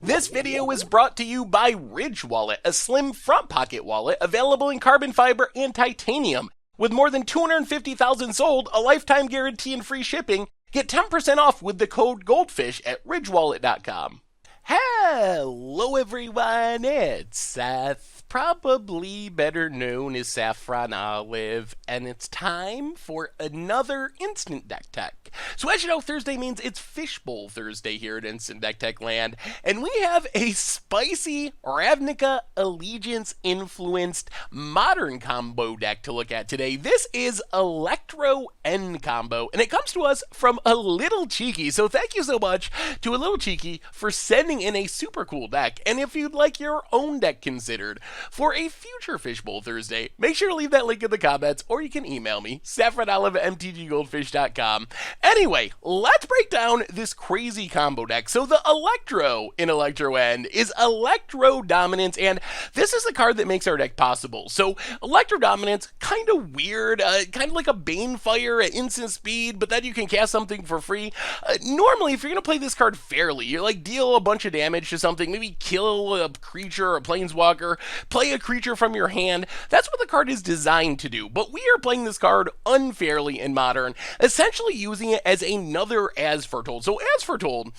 This video is brought to you by Ridge Wallet, a slim front pocket wallet available in carbon fiber and titanium. With more than 250,000 sold, a lifetime guarantee and free shipping, get 10% off with the code GOLDFISH at ridgewallet.com. Hello everyone, it's Seth, probably better known as Saffron Olive, and it's time for another Instant Deck Tech. So as you know, Thursday means it's Fishbowl Thursday here at Instant Deck Tech Land, and we have a spicy Ravnica Allegiance-influenced modern combo deck to look at today. This is Electro-End combo, and it comes to us from A Little Cheeky, so thank you so much to A Little Cheeky for sending in a super cool deck. And if you'd like your own deck considered for a future Fishbowl Thursday, make sure to leave that link in the comments, or you can email me, saffronolive@mtggoldfish.com. Anyway, let's break down this crazy combo deck. So the Electro in Electro-End is Electro Dominance, and this is the card that makes our deck possible. So Electro Dominance, kind of weird, kind of like a Banefire at instant speed, but then you can cast something for free. Normally, if you're going to play this card fairly, you like deal a bunch of damage to something, maybe kill a creature or a planeswalker, play a creature from your hand. That's what the card is designed to do, but we are playing this card unfairly in Modern, essentially using it as another As Foretold. So As Foretold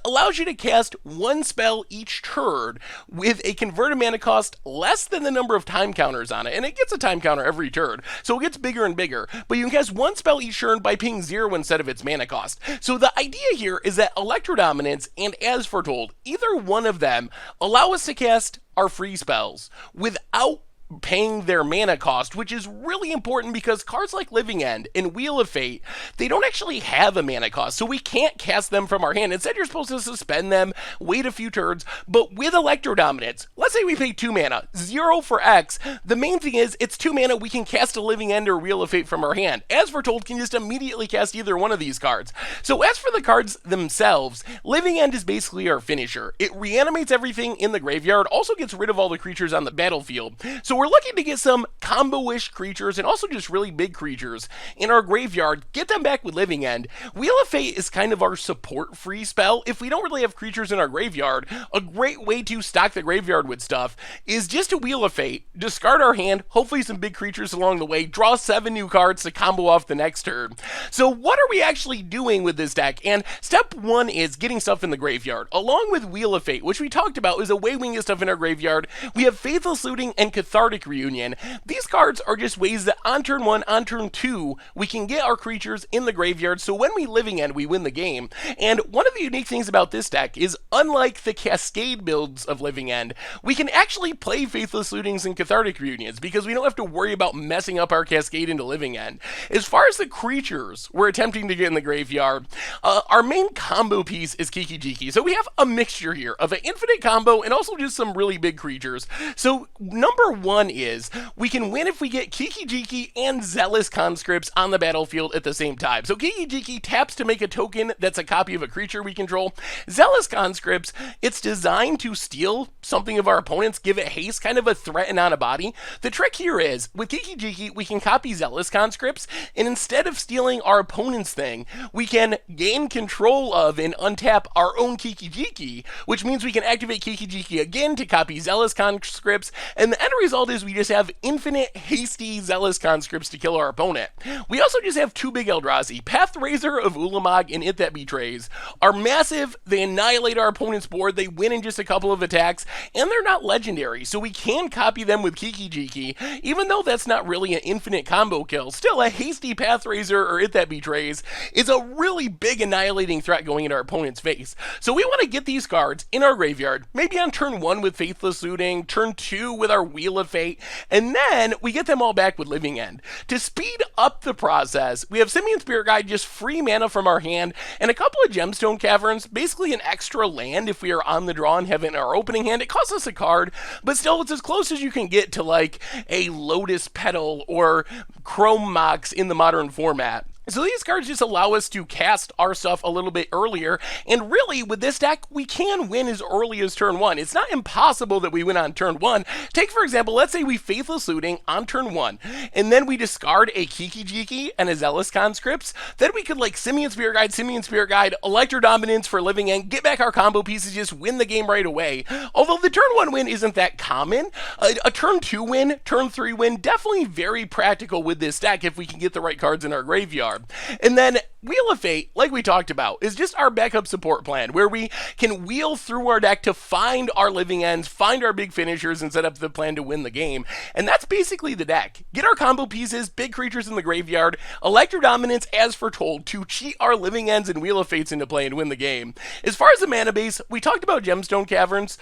allows you to cast one spell each turn with a converted mana cost less than the number of time counters on it, and it gets a time counter every turn, so it gets bigger and bigger, but you can cast one spell each turn by paying 0 instead of its mana cost. So the idea here is that Electro Dominance and As Foretold, either one of them, allow us to cast our free spells without paying their mana cost, which is really important because cards like Living End and Wheel of Fate, they don't actually have a mana cost, so we can't cast them from our hand. Instead, you're supposed to suspend them, wait a few turns, but with Electro Dominance, let's say we pay 2 mana, 0 for X, the main thing is, it's 2 mana, we can cast a Living End or Wheel of Fate from our hand. As Foretold can just immediately cast either one of these cards. So as for the cards themselves, Living End is basically our finisher. It reanimates everything in the graveyard, also gets rid of all the creatures on the battlefield. So we're looking to get some combo-ish creatures and also just really big creatures in our graveyard, get them back with Living End. Wheel of Fate is kind of our support free spell. If we don't really have creatures in our graveyard, a great way to stock the graveyard with stuff is just to Wheel of Fate, discard our hand, hopefully some big creatures along the way, draw 7 new cards to combo off the next turn. So what are we actually doing with this deck? And step 1 is getting stuff in the graveyard. Along with Wheel of Fate, which we talked about is a way we can get stuff in our graveyard, we have Faithless Looting and Cathartic Reunion. These cards are just ways that on turn 1, on turn 2, we can get our creatures in the graveyard, so when we Living End, we win the game. And one of the unique things about this deck is, unlike the Cascade builds of Living End, we can actually play Faithless Lootings and Cathartic Reunions, because we don't have to worry about messing up our Cascade into Living End. As far as the creatures we're attempting to get in the graveyard, our main combo piece is Kiki-jiki. So we have a mixture here of an infinite combo and also just some really big creatures. So number 1 is we can win if we get Kiki-jiki and Zealous Conscripts on the battlefield at the same time. So Kiki-jiki taps to make a token that's a copy of a creature we control. Zealous Conscripts, it's designed to steal something of our opponents, give it haste, kind of a threaten on a body. The trick here is, with Kiki-jiki, we can copy Zealous Conscripts, and instead of stealing our opponent's thing, we can gain control of and untap our own Kiki-jiki, which means we can activate Kiki-jiki again to copy Zealous Conscripts, and the end result is we just have infinite hasty Zealous Conscripts to kill our opponent. We also just have 2 big Eldrazi. Pathrazer of Ulamog and It That Betrays are massive, they annihilate our opponent's board, they win in just a couple of attacks, and they're not legendary, so we can copy them with Kiki-jiki, even though that's not really an infinite combo kill. Still, a hasty Pathrazer or It That Betrays is a really big annihilating threat going into our opponent's face. So we want to get these cards in our graveyard, maybe on turn 1 with Faithless Looting, turn 2 with our Wheel of Fate, and then we get them all back with Living End. To speed up the process, we have Simian Spirit Guide, just free mana from our hand, and a couple of Gemstone Caverns, basically an extra land if we are on the draw and have it in our opening hand. It costs us a card, but still it's as close as you can get to like a Lotus Petal or Chrome Mox in the Modern format. So these cards just allow us to cast our stuff a little bit earlier, and really with this deck, we can win as early as turn 1. It's not impossible that we win on turn 1. Take for example, let's say we Faithless Looting on turn 1, and then we discard a kiki-jiki and a Zealous Conscripts. Then we could like Simian Spirit Guide, Electro-Dominance for Living End, get back our combo pieces, just win the game right away. Although the turn 1 win isn't that common, a turn 2 win, turn 3 win, definitely very practical with this deck if we can get the right cards in our graveyard. And then Wheel of Fate, like we talked about, is just our backup support plan where we can wheel through our deck to find our living ends, find our big finishers, and set up the plan to win the game. And that's basically the deck. Get our combo pieces, big creatures in the graveyard, Electro-Dominance as foretold to cheat our living ends and Wheel of Fates into play and win the game. As far as the mana base, we talked about Gemstone Caverns.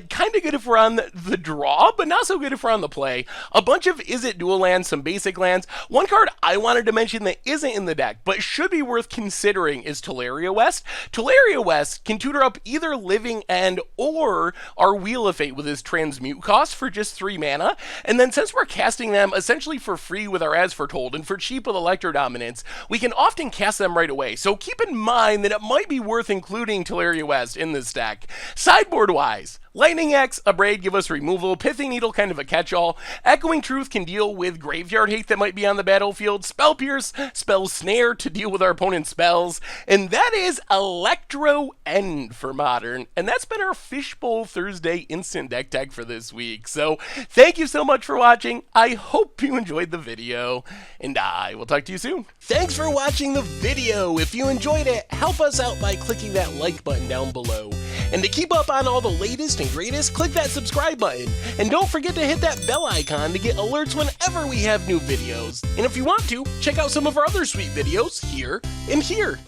Kind of good if we're on the draw, but not so good if we're on the play. A bunch of Izzet dual lands, some basic lands. One card I wanted to mention that isn't in the deck, but should be worth considering is Teleria West. Teleria West can tutor up either Living End or our Wheel of Fate with his transmute cost for just 3 mana, and then since we're casting them essentially for free with our As Foretold and for cheap with Electro-Dominance, we can often cast them right away, so keep in mind that it might be worth including Teleria West in this deck. Sideboard-wise, Lightning Axe, Abrade give us removal, Pithing Needle kind of a catch-all, Echoing Truth can deal with graveyard hate that might be on the battlefield, Spell Pierce, Spell Snare to deal with our opponent's spells, and that is Electro-End for Modern, and that's been our Fishbowl Thursday instant deck tech for this week. So thank you so much for watching, I hope you enjoyed the video, and I will talk to you soon. Thanks for watching the video. If you enjoyed it, help us out by clicking that like button down below. And to keep up on all the latest and greatest, click that subscribe button. And don't forget to hit that bell icon to get alerts whenever we have new videos. And if you want to, check out some of our other sweet videos here and here.